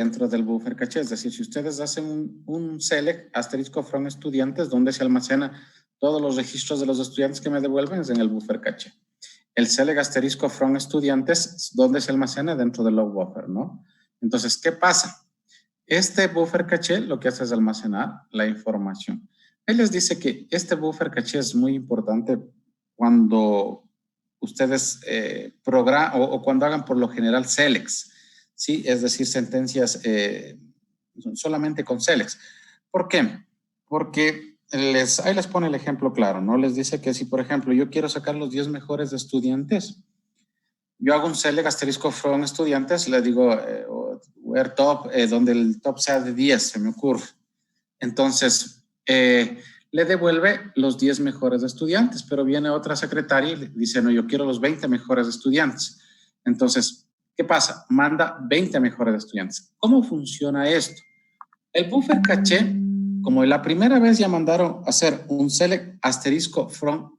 dentro del buffer caché. Es decir, si ustedes hacen un select asterisco from estudiantes, donde se almacena todos los registros de los estudiantes que me devuelven, es en el buffer caché. El select asterisco from estudiantes, donde se almacena dentro del log buffer, ¿no? Entonces, ¿qué pasa? Este buffer caché lo que hace es almacenar la información. Él les dice que este buffer caché es muy importante cuando ustedes programan o cuando hagan por lo general selects, ¿sí? Es decir, sentencias solamente con selects. ¿Por qué? Porque ahí les pone el ejemplo claro, ¿no? Les dice que si, por ejemplo, yo quiero sacar los 10 mejores de estudiantes, yo hago un select asterisco from estudiantes, le digo where top, donde el top sea de 10, se me ocurre. Entonces, le devuelve los 10 mejores de estudiantes, pero viene otra secretaria y le dice, no, yo quiero los 20 mejores de estudiantes. Entonces, ¿qué pasa? Manda 20 mejores de estudiantes. ¿Cómo funciona esto? El buffer caché, como la primera vez ya mandaron a hacer un select asterisco from,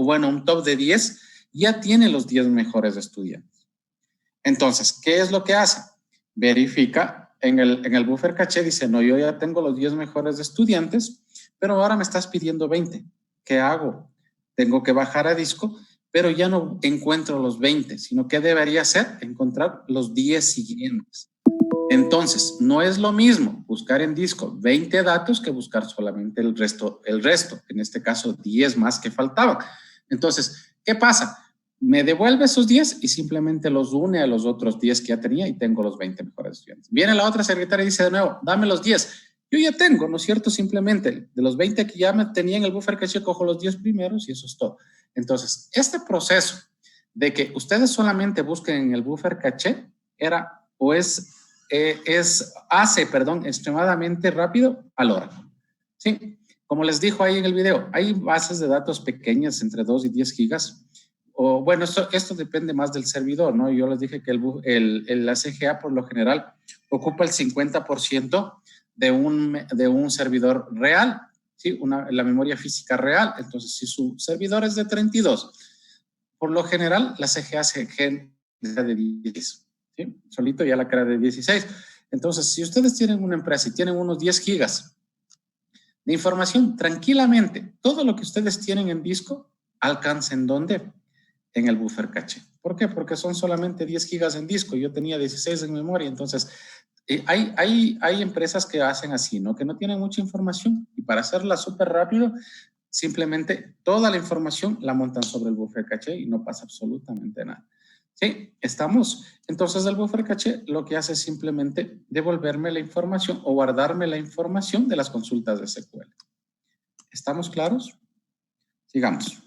bueno, un top de 10, ya tiene los 10 mejores de estudiantes. Entonces, ¿qué es lo que hace? Verifica en el buffer caché, dice, no, yo ya tengo los 10 mejores de estudiantes, pero ahora me estás pidiendo 20. ¿Qué hago? Tengo que bajar a disco, pero ya no encuentro los 20, sino que debería hacer encontrar los 10 siguientes. Entonces, no es lo mismo buscar en disco 20 datos que buscar solamente el resto, en este caso 10 más que faltaban. Entonces, ¿qué pasa? Me devuelve esos 10 y simplemente los une a los otros 10 que ya tenía y tengo los 20 mejores estudiantes. Viene la otra secretaria y dice de nuevo, dame los 10. Yo ya tengo, ¿no es cierto? Simplemente de los 20 que ya me tenía en el buffer caché, cojo los 10 primeros y eso es todo. Entonces, este proceso de que ustedes solamente busquen en el buffer caché era o hace extremadamente rápido al Oracle. ¿Sí? Como les dijo ahí en el video, hay bases de datos pequeñas entre 2 y 10 gigas. O, bueno, esto depende más del servidor, ¿no? Yo les dije que la CGA por lo general ocupa el 50% de un servidor real, ¿sí? La memoria física real. Entonces, si su servidor es de 32, por lo general la CGA se genera de 10. ¿Sí? Solito ya la cara de 16. Entonces, si ustedes tienen una empresa y tienen unos 10 gigas de información, tranquilamente, todo lo que ustedes tienen en disco alcanza en ¿dónde? En el buffer caché. ¿Por qué? Porque son solamente 10 gigas en disco. Yo tenía 16 en memoria. Entonces, hay empresas que hacen así, ¿no? Que no tienen mucha información y para hacerla súper rápido, simplemente toda la información la montan sobre el buffer caché y no pasa absolutamente nada. ¿Sí? ¿Estamos? Entonces el buffer caché lo que hace es simplemente devolverme la información o guardarme la información de las consultas de SQL. ¿Estamos claros? Sigamos.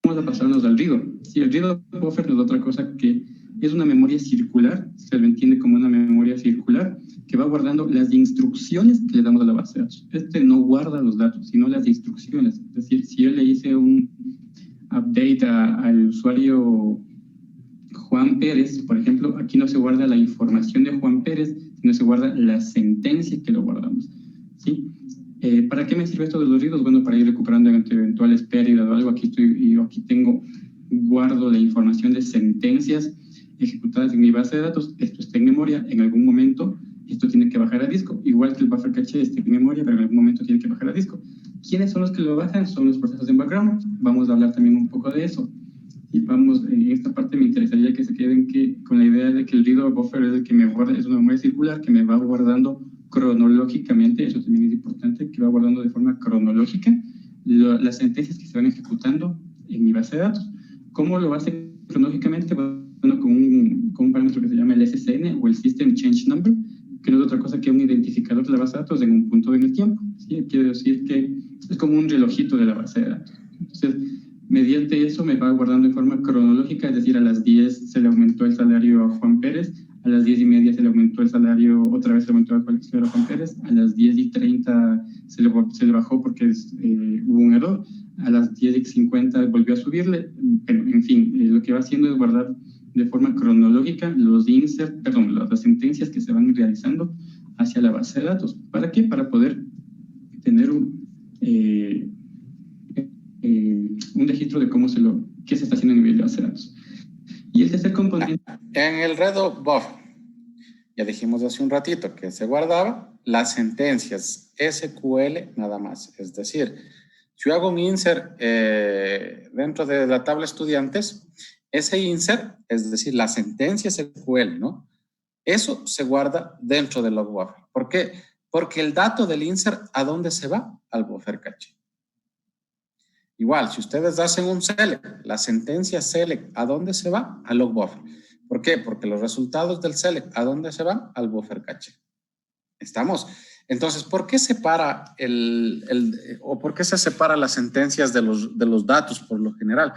Vamos a pasarnos al redo. Sí, el redo buffer es otra cosa que es una memoria circular, se lo entiende como una memoria circular que va guardando las instrucciones que le damos a la base de datos. Este no guarda los datos, sino las instrucciones. Es decir, si yo le hice un update al usuario Juan Pérez, por ejemplo, aquí no se guarda la información de Juan Pérez, sino se guarda la sentencia que lo guardamos. ¿Sí? ¿Para qué me sirve esto de los redos? Bueno, para ir recuperando ante eventuales pérdidas o algo. Aquí guardo la información de sentencias ejecutadas en mi base de datos. Esto está en memoria. En algún momento esto tiene que bajar a disco. Igual que el buffer caché está en memoria, pero en algún momento tiene que bajar a disco. ¿Quiénes son los que lo bajan? Son los procesos en background. Vamos a hablar también un poco de eso. Y vamos, en esta parte me interesaría que se queden con la idea de que el redo buffer es el que me guarda, es una memoria circular que me va guardando cronológicamente, eso también es importante, que va guardando de forma cronológica las sentencias que se van ejecutando en mi base de datos. ¿Cómo lo hace cronológicamente? Bueno, con un parámetro que se llama el SCN o el System Change Number, que no es otra cosa que un identificador de la base de datos en un punto en el tiempo. ¿Sí? Quiere decir que es como un relojito de la base de datos. Entonces, mediante eso me va guardando de forma cronológica, es decir, a las 10 se le aumentó el salario a Juan Pérez, a las 10:30 se le aumentó el salario, otra vez se le aumentó el salario a Juan Pérez, a las 10:30 se le bajó porque hubo un error, a las 10:50 volvió a subirle, pero en fin, lo que va haciendo es guardar de forma cronológica las sentencias que se van realizando hacia la base de datos. ¿Para qué? Para poder tener un registro de qué se está haciendo a nivel de base de datos. Y el tercer componente... En el redo buffer, Ya dijimos hace un ratito que se guardaba las sentencias SQL nada más. Es decir, si yo hago un insert dentro de la tabla estudiantes, ese insert, es decir, la sentencia SQL, ¿no? Eso se guarda dentro del log buffer. ¿Por qué? Porque el dato del insert, ¿a dónde se va? Al buffer caché. Igual, si ustedes hacen un select, la sentencia select, ¿a dónde se va? Al log buffer. ¿Por qué? Porque los resultados del select, ¿a dónde se van? Al buffer caché. ¿Estamos? Entonces, ¿por qué separa o por qué se separa las sentencias de los datos por lo general?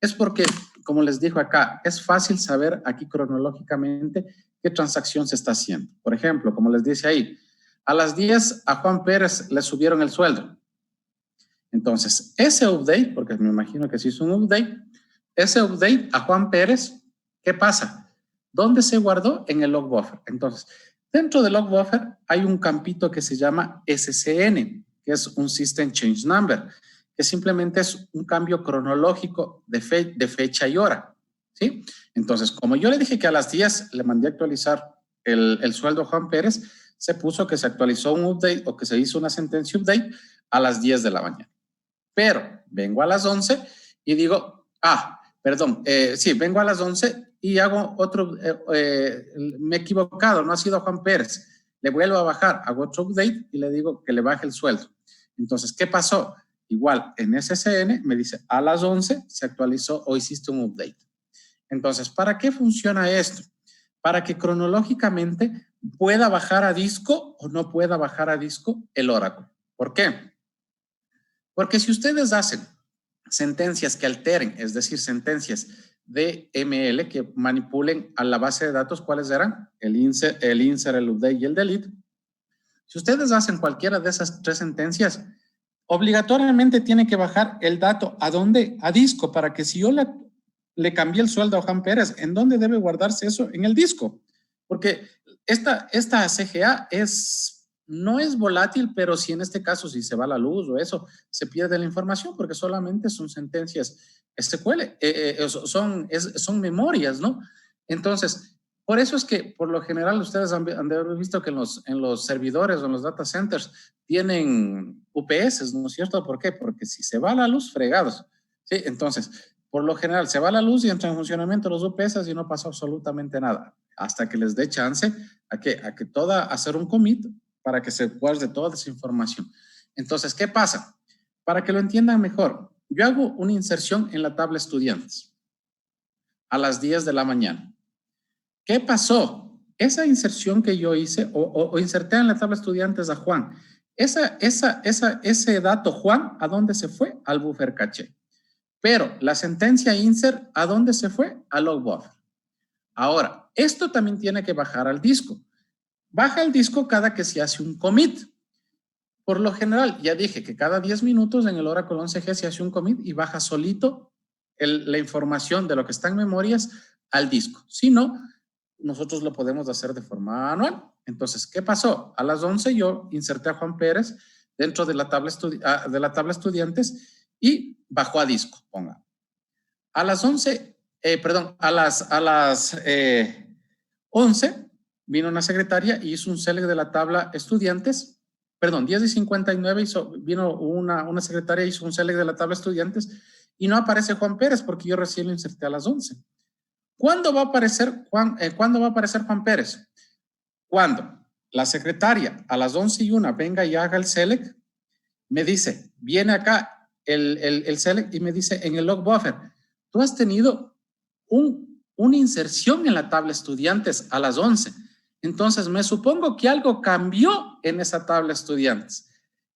Es porque, como les digo acá, es fácil saber aquí cronológicamente qué transacción se está haciendo. Por ejemplo, como les dice ahí, a las 10 a Juan Pérez le subieron el sueldo. Entonces, ese update, porque me imagino que se hizo un update, ese update a Juan Pérez, ¿qué pasa? ¿Dónde se guardó? En el log buffer. Entonces, dentro del log buffer hay un campito que se llama SCN, que es un System Change Number, que simplemente es un cambio cronológico de fecha y hora, ¿sí? Entonces, como yo le dije que a las 10 le mandé a actualizar el sueldo a Juan Pérez, se puso que se actualizó un update o que se hizo una sentencia update a las 10 de la mañana. Pero vengo a las 11 y digo, vengo a las 11 y hago otro, me he equivocado, no ha sido Juan Pérez. Le vuelvo a bajar, hago otro update y le digo que le baje el sueldo. Entonces, ¿qué pasó? Igual, en SSN me dice, a las 11 se actualizó o hiciste un update. Entonces, ¿para qué funciona esto? Para que cronológicamente pueda bajar a disco o no pueda bajar a disco el Oracle. ¿Por qué? Porque si ustedes hacen sentencias que alteren, es decir, sentencias de ML que manipulen a la base de datos, ¿cuáles eran? El insert, el update y el delete. Si ustedes hacen cualquiera de esas tres sentencias, obligatoriamente tiene que bajar el dato. ¿A dónde? A disco, para que si yo le cambié el sueldo a Juan Pérez, ¿en dónde debe guardarse eso? En el disco. Porque esta CGA no es volátil, pero si en este caso, si se va la luz o eso, se pierde la información porque solamente son sentencias SQL, son memorias, ¿no? Entonces, por eso es que por lo general ustedes han de haber visto que en los servidores o en los data centers tienen UPS, ¿no es cierto? ¿Por qué? Porque si se va la luz, fregados. ¿Sí? Entonces, por lo general se va la luz y entra en funcionamiento los UPS y no pasa absolutamente nada hasta que les dé chance a que hacer un commit para que se guarde toda esa información. Entonces, ¿qué pasa? Para que lo entiendan mejor, yo hago una inserción en la tabla estudiantes a las 10 de la mañana. ¿Qué pasó? Esa inserción que yo hice o inserté en la tabla estudiantes a Juan, ese dato Juan, ¿a dónde se fue? Al buffer caché. Pero la sentencia insert, ¿a dónde se fue? Al log buffer. Ahora, esto también tiene que bajar al disco. Baja el disco cada que se hace un commit. Por lo general, ya dije que cada 10 minutos en el Oracle 11G se hace un commit y baja solito la información de lo que está en memorias al disco. Si no, nosotros lo podemos hacer de forma manual. Entonces, ¿qué pasó? A las 11 yo inserté a Juan Pérez dentro de la tabla, estudiantes y bajó a disco, ponga. A las 11, a las 11 vino una secretaria y hizo un select de la tabla estudiantes. 10:59 vino una secretaria y hizo un select de la tabla estudiantes y no aparece Juan Pérez porque yo recién lo inserté a las 11. ¿Cuándo va a aparecer Juan Pérez? Cuando la secretaria a las 11:01 venga y haga el select, me dice, viene acá el select y me dice en el log buffer, tú has tenido una inserción en la tabla estudiantes a las 11. Entonces, me supongo que algo cambió en esa tabla estudiantes.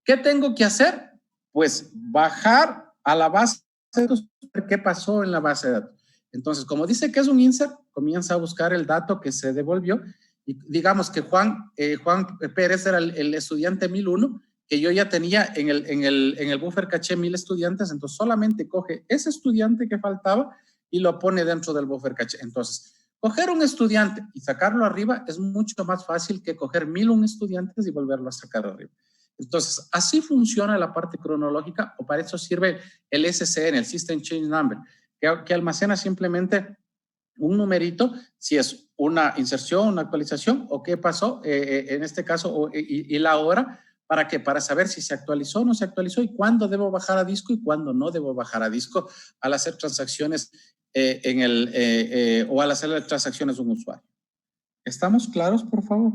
¿Qué tengo que hacer? Pues bajar a la base de datos, qué pasó en la base de datos. Entonces, como dice que es un insert, comienza a buscar el dato que se devolvió y digamos que Juan Pérez era el estudiante 1001, que yo ya tenía en el buffer caché 1000 estudiantes, entonces solamente coge ese estudiante que faltaba y lo pone dentro del buffer caché. Entonces, coger un estudiante y sacarlo arriba es mucho más fácil que coger 1001 estudiantes y volverlo a sacar arriba. Entonces, así funciona la parte cronológica, o para eso sirve el SCN, el System Change Number, que almacena simplemente un numerito, si es una inserción, una actualización, o qué pasó en este caso, y la hora, ¿para qué? Para saber si se actualizó o no se actualizó y cuándo debo bajar a disco y cuándo no debo bajar a disco al hacer transacciones o al hacer transacciones de un usuario. ¿Estamos claros, por favor?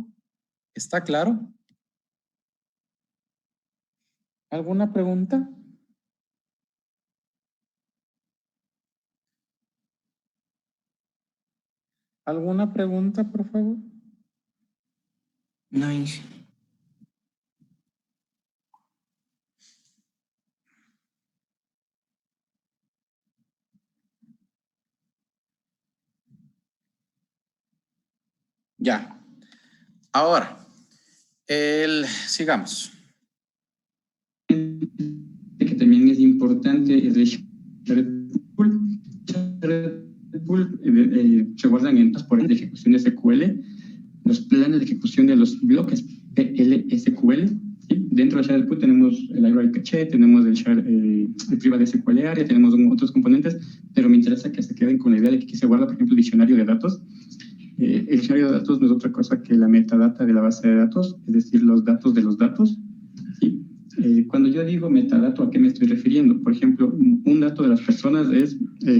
¿Está claro? ¿Alguna pregunta? ¿Alguna pregunta, por favor? No, Inge. Ya. Ahora, sigamos. Que también es importante es el shared pool. Shared pool se guardan en transportes de ejecución de SQL, los planes de ejecución de los bloques PLSQL. ¿Sí? Dentro del shared pool tenemos el library caché, tenemos el private SQL area, tenemos otros componentes, pero me interesa que se queden con la idea de que aquí se guarda, por ejemplo, el diccionario de datos. El diccionario de datos no es otra cosa que la metadata de la base de datos, es decir, los datos de los datos. ¿Sí? Cuando yo digo metadato, ¿a qué me estoy refiriendo? Por ejemplo, un dato de las personas es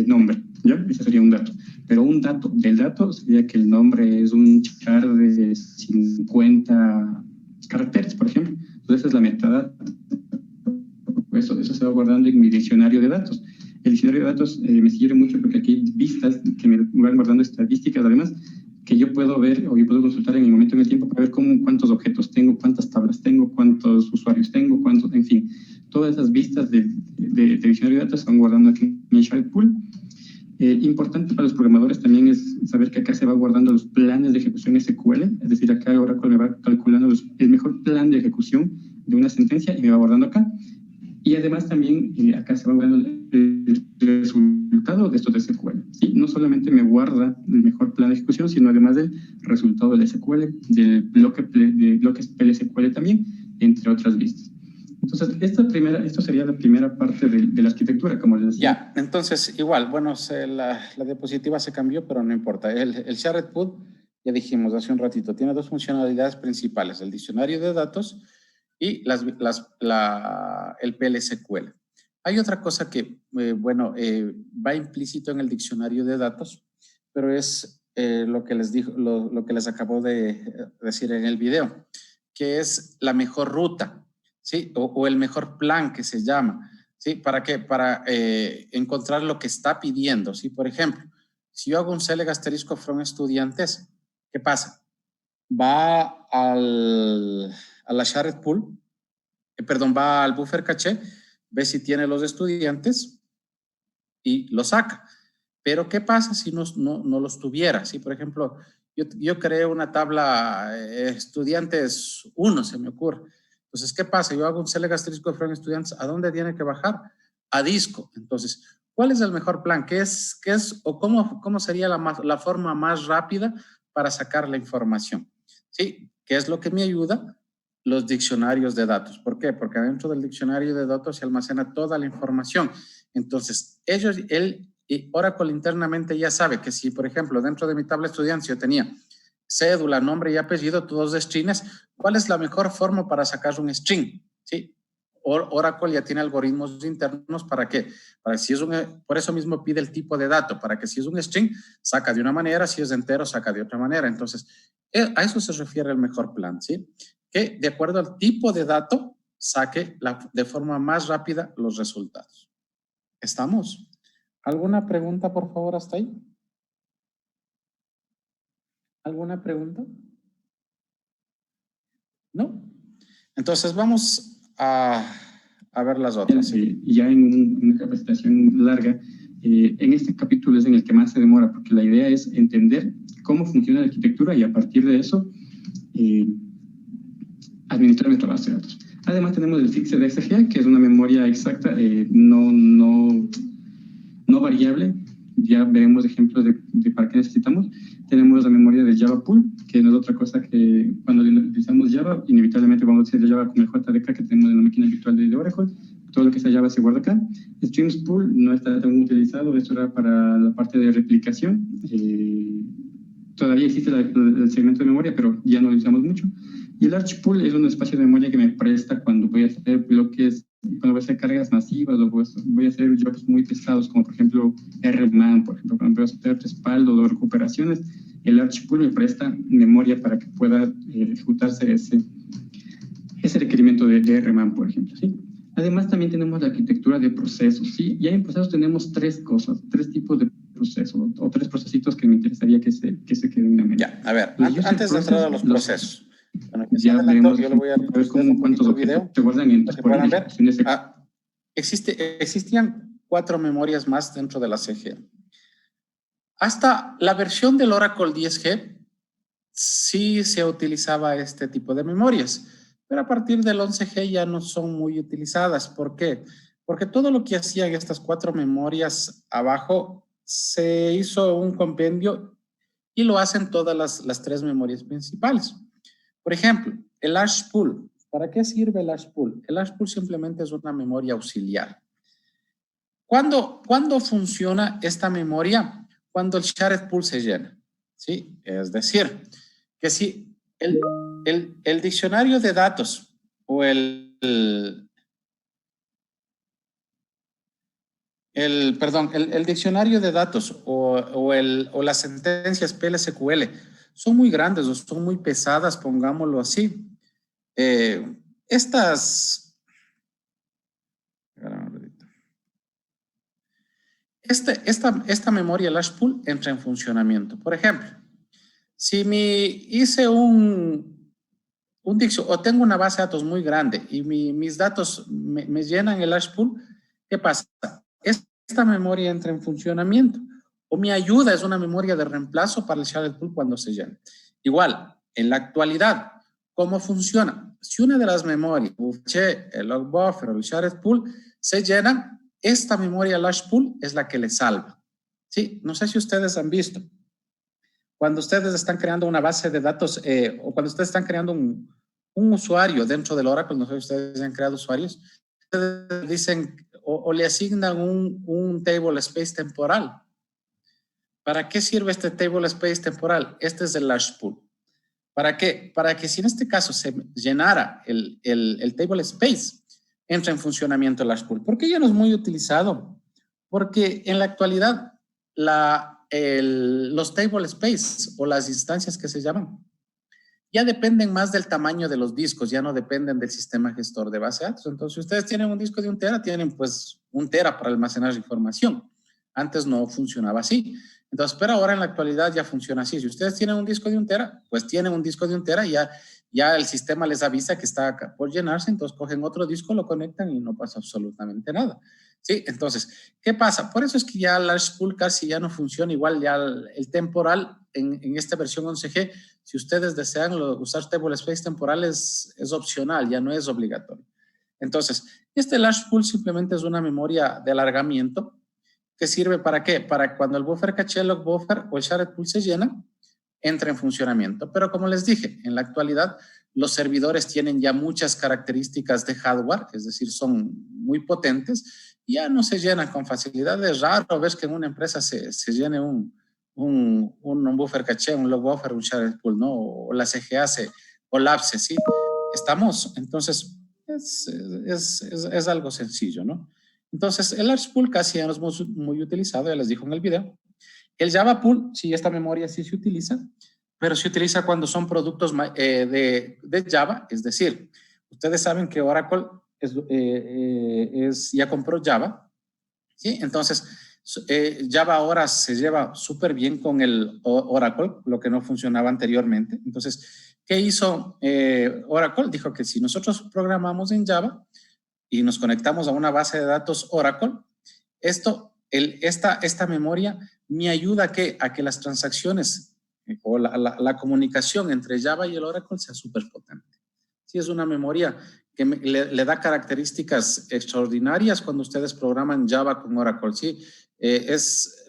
nombre, ¿ya? Ese sería un dato. Pero un dato del dato sería que el nombre es un char de 50 caracteres, por ejemplo. Entonces, esa es la metadata. Eso se va guardando en mi diccionario de datos. El diccionario de datos me sirve mucho porque aquí hay vistas que me van guardando estadísticas, además, que yo puedo ver o yo puedo consultar en el momento, en el tiempo, para ver cuántos objetos tengo, cuántas tablas tengo, cuántos usuarios tengo, en fin. Todas esas vistas de diccionario de datos se van guardando aquí en el shared pool. Importante para los programadores también es saber que acá se va guardando los planes de ejecución SQL, es decir, acá Oracle me va calculando el mejor plan de ejecución de una sentencia y me va guardando acá. Y además también acá se va guardando el resultado de estos de SQL. ¿Sí? No solamente me guarda el mejor plan de ejecución, sino además del resultado del SQL, de bloques PLSQL también, entre otras vistas. Entonces, esto sería la primera parte de la arquitectura, como les decía. Ya, entonces, igual, bueno, la diapositiva se cambió, pero no importa. El shared pool, ya dijimos hace un ratito, tiene dos funcionalidades principales, el diccionario de datos y el PLSQL. Hay otra cosa que, va implícito en el diccionario de datos, pero es lo que les acabo de decir en el video, que es la mejor ruta, ¿sí? O el mejor plan que se llama, ¿sí? ¿Para qué? Para encontrar lo que está pidiendo, ¿sí? Por ejemplo, si yo hago un select asterisco from estudiantes, ¿qué pasa? Va a la shared pool, va al buffer caché, ve si tiene los estudiantes y lo saca. Pero ¿qué pasa si no los tuviera? Si, por ejemplo, yo creé una tabla estudiantes 1, se me ocurre. Entonces, ¿qué pasa? Yo hago un select asterisco from estudiantes, ¿a dónde tiene que bajar? A disco. Entonces, ¿cuál es el mejor plan? ¿Qué es o cómo sería la forma más rápida para sacar la información? ¿Sí? ¿Qué es lo que me ayuda? Los diccionarios de datos. ¿Por qué? Porque dentro del diccionario de datos se almacena toda la información. Entonces, Oracle internamente ya sabe que si, por ejemplo, dentro de mi tabla estudiante yo tenía cédula, nombre y apellido, todos de strings, ¿cuál es la mejor forma para sacar un string? ¿Sí? Oracle ya tiene algoritmos internos para que, por eso mismo pide el tipo de dato, para que si es un string, saca de una manera, si es entero, saca de otra manera. Entonces, a eso se refiere el mejor plan, ¿sí? Que de acuerdo al tipo de dato, saque de forma más rápida los resultados. ¿Estamos? ¿Alguna pregunta, por favor, hasta ahí? ¿Alguna pregunta? ¿No? Entonces vamos a ver las otras. Ya en una capacitación larga, en este capítulo es en el que más se demora, porque la idea es entender cómo funciona la arquitectura y a partir de eso administrar nuestra base de datos. Además tenemos el fixed XGA, que es una memoria exacta, no variable. Ya veremos ejemplos de para qué necesitamos. Tenemos la memoria de Java Pool, que no es otra cosa que cuando utilizamos Java, inevitablemente vamos a utilizar Java con el JDK que tenemos en la máquina virtual de Oracle, todo lo que sea Java se guarda acá. Streams Pool no está tan utilizado, esto era para la parte de replicación. Todavía existe el segmento de memoria, pero ya no lo usamos mucho. Y el Arch Pool es un espacio de memoria que me presta cuando voy a hacer bloques, cuando voy a hacer cargas masivas o voy a hacer jobs muy pesados, como por ejemplo RMAN, por ejemplo, cuando voy a hacer respaldo o recuperaciones. El Arch Pool me presta memoria para que pueda ejecutarse ese requerimiento de RMAN, por ejemplo, ¿sí? Además, también tenemos la arquitectura de procesos, ¿sí? Y en procesos tenemos tres tipos de procesos, o tres procesitos que me interesaría que se queden en la mente. Ya, a ver, antes de entrar a los procesos, bueno, ya veremos, yo le voy a ver cuántos objetos se guardan en para que puedan ver. Existían 4 memorias más dentro de la CG. Hasta la versión del Oracle 10G sí se utilizaba este tipo de memorias, pero a partir del 11G ya no son muy utilizadas. ¿Por qué? Porque todo lo que hacían estas 4 memorias abajo se hizo un compendio y lo hacen todas las 3 memorias principales. Por ejemplo, el Arch Pool. ¿Para qué sirve el Arch Pool? El Arch Pool simplemente es una memoria auxiliar. ¿Cuándo funciona esta memoria? Cuando el shared pool se llena, ¿sí? Es decir, que si el diccionario de datos o el diccionario de datos o las sentencias PLSQL son muy grandes o son muy pesadas, pongámoslo así. Esta memoria Lash Pool entra en funcionamiento. Por ejemplo, si hice un diccionario o tengo una base de datos muy grande y mis datos me llenan el Lash Pool, ¿qué pasa? Esta memoria entra en funcionamiento. O mi ayuda es una memoria de reemplazo para el shared pool cuando se llena. Igual, en la actualidad, ¿cómo funciona? Si una de las memorias, el log buffer o el shared pool, se llenan, esta memoria Lash Pool es la que le salva. ¿Sí? No sé si ustedes han visto. Cuando ustedes están creando una base de datos o cuando ustedes están creando un usuario dentro del Oracle, no sé si ustedes han creado usuarios, ustedes dicen o le asignan un table space temporal. ¿Para qué sirve este table space temporal? Este es el Lash Pool. ¿Para qué? Para que si en este caso se llenara el table space, entra en funcionamiento el Lash Pool. ¿Por qué ya no es muy utilizado? Porque en la actualidad los table space o las instancias que se llaman ya dependen más del tamaño de los discos, ya no dependen del sistema gestor de base de datos. Entonces, si ustedes tienen un disco de 1 tera, tienen pues 1 tera para almacenar información. Antes no funcionaba así. Entonces, pero ahora en la actualidad ya funciona así. Si ustedes tienen un disco de 1 tera, pues tienen un disco de 1 tera y ya el sistema les avisa que está por llenarse, entonces cogen otro disco, lo conectan y no pasa absolutamente nada. Sí, entonces, ¿qué pasa? Por eso es que ya el Large Pool casi ya no funciona igual, ya el temporal en esta versión 11G, si ustedes desean usar table space temporal es opcional, ya no es obligatorio. Entonces, este Large Pool simplemente es una memoria de alargamiento que sirve para qué? Para cuando el buffer caché, log buffer o el shared pool se llena, entra en funcionamiento. Pero como les dije, en la actualidad los servidores tienen ya muchas características de hardware, es decir, son muy potentes, y ya no se llenan con facilidad. Es raro ver que en una empresa se llene un buffer caché, un log buffer, un shared pool, ¿no? O la CGA se colapse, ¿sí? Entonces, es algo sencillo, ¿no? Entonces, el Arch Pool casi ya no es muy utilizado, ya les dijo en el video. El Java Pool, sí, esta memoria sí se utiliza, pero se utiliza cuando son productos de Java, es decir, ustedes saben que Oracle ya compró Java, ¿sí? Entonces, Java ahora se lleva súper bien con el Oracle, lo que no funcionaba anteriormente. Entonces, ¿qué hizo Oracle? Dijo que si nosotros programamos en Java y nos conectamos a una base de datos Oracle, esta memoria me ayuda a que las transacciones o la comunicación entre Java y el Oracle sea súper potente. Sí, es una memoria que le da características extraordinarias cuando ustedes programan Java con Oracle, ¿sí?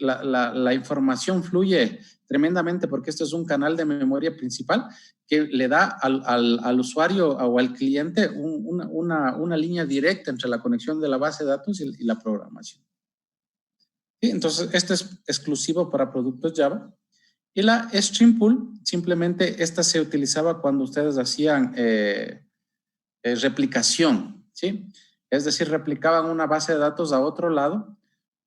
La información fluye tremendamente porque este es un canal de memoria principal que le da al usuario o al cliente una línea directa entre la conexión de la base de datos y la programación. ¿Sí? Entonces, este es exclusivo para productos Java. Y la Stream Pool, simplemente esta se utilizaba cuando ustedes hacían replicación, ¿sí? Es decir, replicaban una base de datos a otro lado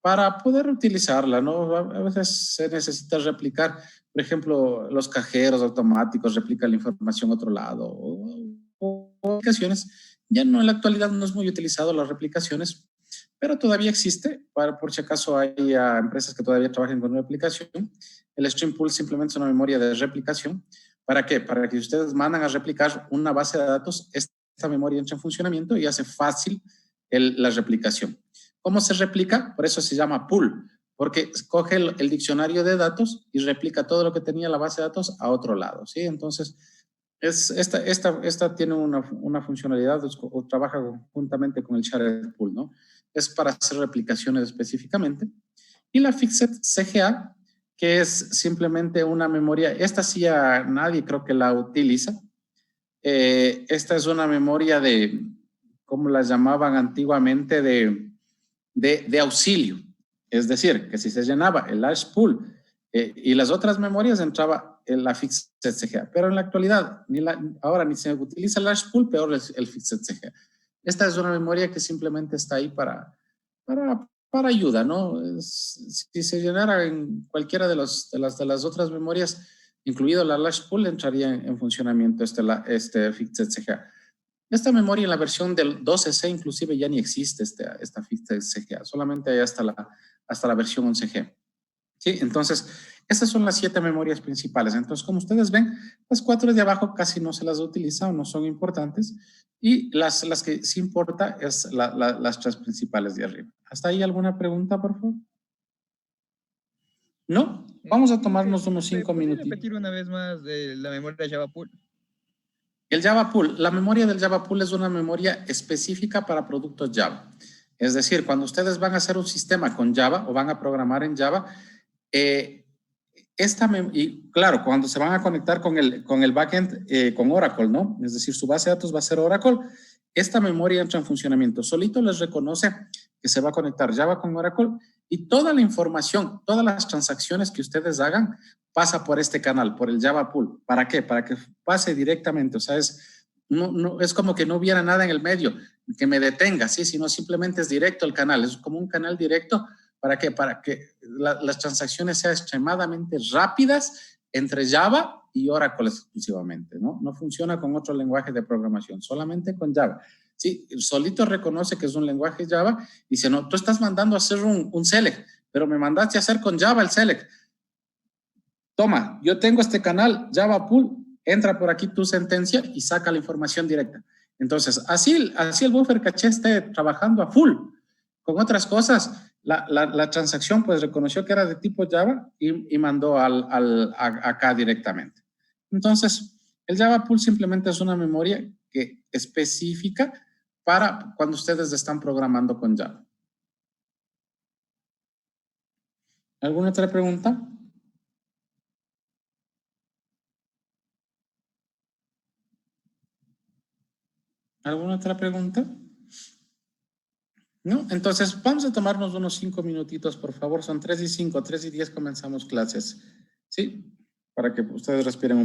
para poder utilizarla, ¿no? A veces se necesita replicar, por ejemplo, los cajeros automáticos replican la información a otro lado o aplicaciones. Ya no, en la actualidad no es muy utilizado las replicaciones, pero todavía existe, por si acaso hay empresas que todavía trabajan con replicación. El Stream Pool simplemente es una memoria de replicación. ¿Para qué? Para que ustedes mandan a replicar una base de datos, esta memoria entra en funcionamiento y hace fácil la replicación. ¿Cómo se replica? Por eso se llama pool, porque coge el diccionario de datos y replica todo lo que tenía la base de datos a otro lado, ¿sí? Entonces, esta tiene una funcionalidad, o trabaja juntamente con el Shared Pool, ¿no? Es para hacer replicaciones específicamente. Y la Fixed CGA, que es simplemente una memoria, esta sí ya nadie creo que la utiliza. Esta es una memoria ¿cómo la llamaban antiguamente? De auxilio. Es decir, que si se llenaba el large pool y las otras memorias entraba en la Fixed CGA. Pero en la actualidad, ahora ni se utiliza el large pool, peor el Fixed CGA. Esta es una memoria que simplemente está ahí para ayuda, ¿no? Si se llenara en cualquiera de las otras memorias, incluido la large pool, entraría en funcionamiento este Fixed CGA. Esta memoria en la versión del 12C inclusive ya ni existe esta Fixed CGA, solamente hay hasta la versión 11G. ¿Sí? Entonces, estas son las 7 memorias principales. Entonces, como ustedes ven, las 4 de abajo casi no se las utiliza o no son importantes y las que sí importa es las 3 principales de arriba. ¿Hasta ahí alguna pregunta, por favor? ¿No? Vamos a tomarnos unos 5 minutos. ¿Puedes repetir una vez más la memoria Java Pool? El Java Pool, la memoria del Java Pool es una memoria específica para productos Java. Es decir, cuando ustedes van a hacer un sistema con Java o van a programar en Java, y claro, cuando se van a conectar con el backend con Oracle, ¿no? Es decir, su base de datos va a ser Oracle, esta memoria entra en funcionamiento. Solito les reconoce que se va a conectar Java con Oracle y toda la información, todas las transacciones que ustedes hagan pasa por este canal, por el Java Pool. ¿Para qué? Para que pase directamente. O sea, es como que no hubiera nada en el medio que me detenga, ¿sí? Sino simplemente es directo el canal. Es como un canal directo. ¿Para qué? Para que las transacciones sean extremadamente rápidas entre Java y Oracle exclusivamente, ¿no? No funciona con otro lenguaje de programación, solamente con Java. Sí, solito reconoce que es un lenguaje Java y dice, no, tú estás mandando a hacer un select, pero me mandaste a hacer con Java el select. Toma, yo tengo este canal Java Pool, entra por aquí tu sentencia y saca la información directa. Entonces, así el buffer caché esté trabajando a full. Con otras cosas, la transacción pues reconoció que era de tipo Java y mandó acá directamente. Entonces, el Java Pool simplemente es una memoria específica para cuando ustedes están programando con Java. ¿Alguna otra pregunta? ¿Alguna otra pregunta? ¿No? Entonces, vamos a tomarnos unos 5 minutitos, por favor. Son 3:05, 3:10 comenzamos clases. ¿Sí? Para que ustedes respiren un poco.